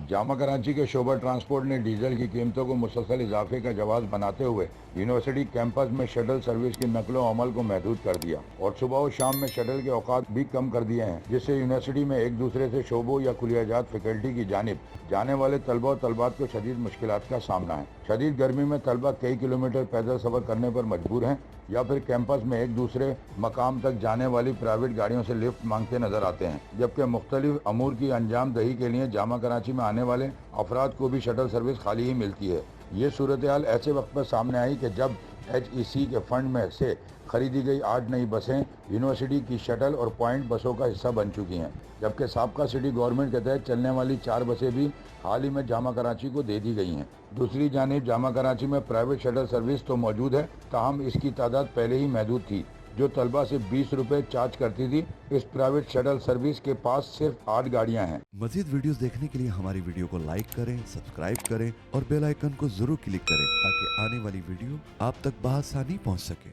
जामा कराची के शोबा ट्रांसपोर्ट ने डीजल की कीमतों को मुसलसल इजाफे का जवाब बनाते हुए यूनिवर्सिटी कैंपस में शटल सर्विस की नकलो अमल को महदूद कर दिया और सुबह और शाम में शटल के औकात भी कम कर दिए हैं, जिससे यूनिवर्सिटी में एक दूसरे से शोबों या कुलियाजात फैकल्टी की जानिब जाने वाले तलबा और तलबात को शदीद मुश्किलात का सामना है। शदीद गर्मी में तलबा कई किलोमीटर पैदल सफर करने पर मजबूर हैं या फिर कैंपस में एक दूसरे मकाम तक जाने वाली प्राइवेट गाड़ियों से लिफ्ट मांगते नजर आते हैं, जबकि मुख्तलिफ अमूर की अंजाम दही के लिए जामा कराची में आने वाले अफराद को भी शटल सर्विस खाली ही मिलती है। ये सूरत हाल ऐसे वक्त पर सामने आई कि जब HEC के फंड में से खरीदी गई 8 नई बसें यूनिवर्सिटी की शटल और पॉइंट बसों का हिस्सा बन चुकी हैं, जबकि साबका सिटी गवर्नमेंट के तहत चलने वाली 4 बसें भी हाल ही में जामा कराची को दे दी गई हैं। दूसरी जानिब जामा कराची में प्राइवेट शटल सर्विस तो मौजूद है, ताहम इसकी तादाद पहले ही महदूद थी, जो तलबा से 20 रुपए चार्ज करती थी। इस प्राइवेट शटल सर्विस के पास सिर्फ 8 गाड़ियां हैं। मजीद वीडियोस देखने के लिए हमारी वीडियो को लाइक करें, सब्सक्राइब करें और बेल आइकन को जरूर क्लिक करें ताकि आने वाली वीडियो आप तक बआसानी पहुंच सके।